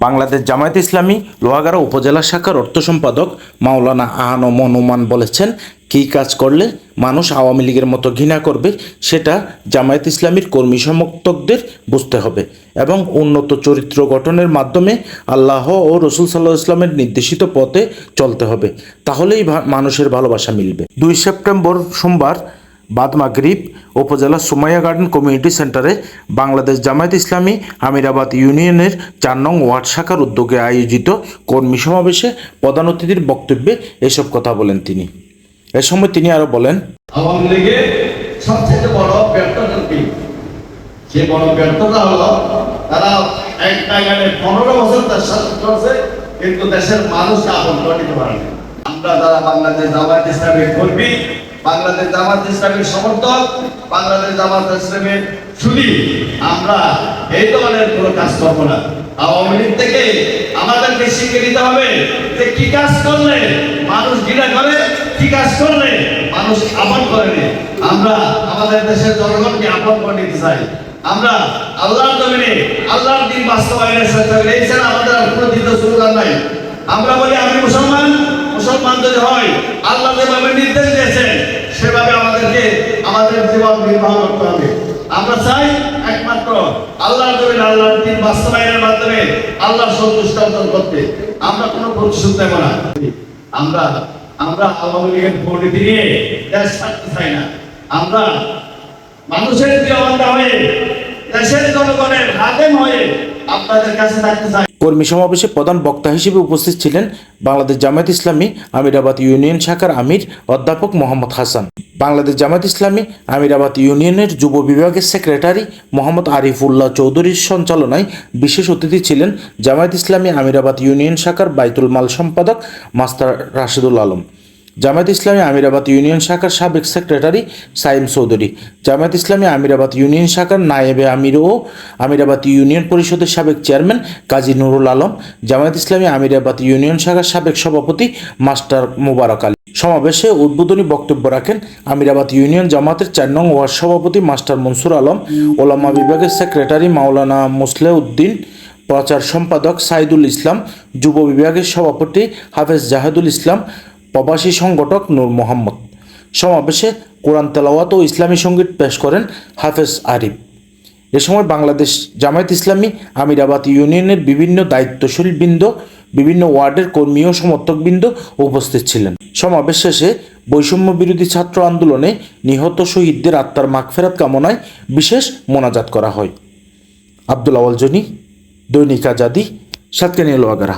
বাংলাদেশ জামায়াত ইসলামী লোহাগাড়া উপজেলা শাখার অর্থ সম্পাদক মাওলানা আহনম নোমান বলেছেন, কী কাজ করলে মানুষ আওয়ামী লীগের মতো ঘৃণা করবে সেটা জামায়াত ইসলামীর কর্মী সমর্থকদের বুঝতে হবে এবং উন্নত চরিত্র গঠনের মাধ্যমে আল্লাহ ও রসুল সাল্লাহ ইসলামের নির্দেশিত পথে চলতে হবে। তাহলেই মানুষের ভালোবাসা মিলবে। 2 সেপ্টেম্বর সোমবার বাদ মাগরিব উপজেলা সুমাইয়া গার্ডেন কমিউনিটি সেন্টারে বাংলাদেশ জামায়াত ইসলামী আমিরাবাদ ইউনিয়নের 4 নং ওয়ার্ড শাখার উদ্যোগে আয়োজিত কর্মী সমাবেশে প্রধান অতিথির বক্তব্যে এসব কথা বলেন তিনি। এ সময় তিনি আরো বলেন, আওয়ামী লীগের সবচেয়ে বড় ব্যর্থতা কি? যে বড় ব্যর্থতা হলো তারা এক জায়গায় 15 বছর তার শাসন করছে, কিন্তু দেশের মানুষ আপন করে নিতে পারেনি। আমরা যারা বাংলাদেশ জামায়াত ইসলামের কর্মী, বাংলাদেশ জামায়াত ইসলামের সমর্থক, বাংলাদেশ জামায়াত ইসলামের সুদী, আমরা এই ধরনের কোনো কাজ করবো না। আওয়ামী লীগ থেকে আমাদেরকে শিখে নিতে হবে যে কি কাজ করলে মানুষ ঘৃণা করে, কি কাজ করলে মানুষ আপন করে। আমরা আমাদের দেশের জনগণকে আপন করে নিতে চাই। আমরা আল্লাহর জমিনে আল্লাহর দিন বাস্তবায়নের চেষ্টা করি। এই ছাড়া আমাদের কোনো দ্বিতীয় স্লোগান নাই। আমরা বলি আমি মুসলমান, মুসলমান যদি হয় আল্লাহ যেভাবে নির্দেশ দিয়েছেন সেভাবে আমাদেরকে আমাদের জীবন নির্বাহ করতে হবে। আমরা চাই একমাত্র আল্লাহর জমিনে আল্লাহর দিন বাস্তবায়নের মাধ্যমে আল্লাহর সন্তুষ্টি অর্জন করতে। আমরা কোনো প্রতিশোধ নেব না। আমরা আওয়ামী লীগের দুর্নীতি নিয়ে দেশ ছাড়তে চাই না। আমরা মানুষের প্রিয়বান্ধা হয়ে দেশের জনগণের খাদেম হয়ে আপনাদের কাছে থাকতে চাই। কর্মী সমাবেশে প্রধান বক্তা হিসেবে উপস্থিত ছিলেন বাংলাদেশ জামায়াত ইসলামী আমিরাবাদ ইউনিয়ন শাখার আমির অধ্যাপক মোহাম্মদ হাসান, বাংলাদেশ জামায়াত ইসলামী আমিরাবাদ ইউনিয়নের যুব বিভাগের সেক্রেটারি মোহাম্মদ আরিফুল্লাহ চৌধুরীর সঞ্চালনায় বিশেষ অতিথি ছিলেন জামায়াত ইসলামী আমিরাবাদ ইউনিয়ন শাখার বাইতুল মাল সম্পাদক মাস্টার রাশেদুল আলম, জামায়াত ইসলামী আমিরাবাদ ইউনিয়ন শাখার সাবেক সেক্রেটারি সাইম চৌধুরী, জামায়াত ইসলামী আমিরাবাদ ইউনিয়ন শাখার নায়েবে আমির ও আমিরাবাদ ইউনিয়ন পরিষদের সাবেক চেয়ারম্যান কাজী নুরুল আলম, জামায়াত ইসলামী আমিরাবাদ ইউনিয়ন শাখার সাবেক সভাপতি মাস্টার মোবারক আলী। সমাবেশে উদ্বোধনী বক্তব্য রাখেন আমিরাবাদ ইউনিয়ন জামাতের 4 নং ওয়ার্ড সভাপতি মাস্টার মনসুর আলম, ওলামা বিভাগের সেক্রেটারি মাওলানা মুসলে উদ্দিন, প্রচার সম্পাদক সাইদুল ইসলাম, যুব বিভাগের সভাপতি হাফেজ জাহেদুল ইসলাম, প্রবাসী সংগঠক নূর মোহাম্মদ। সমাবেশে কোরআন তেলাওয়াত ও ইসলামী সঙ্গীত পেশ করেন হাফেজ আরিফ। এ সময় বাংলাদেশ জামায়াত ইসলামী আমিরাবাদ ইউনিয়নের বিভিন্ন দায়িত্বশীল বৃন্দ, বিভিন্ন ওয়ার্ডের কর্মী ও সমর্থকবৃন্দ উপস্থিত ছিলেন। সমাবেশ শেষে বৈষম্য বিরোধী ছাত্র আন্দোলনে নিহত শহীদদের আত্মার মাগফিরাত কামনায় বিশেষ মোনাজাত করা হয়। আব্দুল আওয়াল জনি, দৈনিক আজাদী, সাতকানিয়া লোহাগাড়া।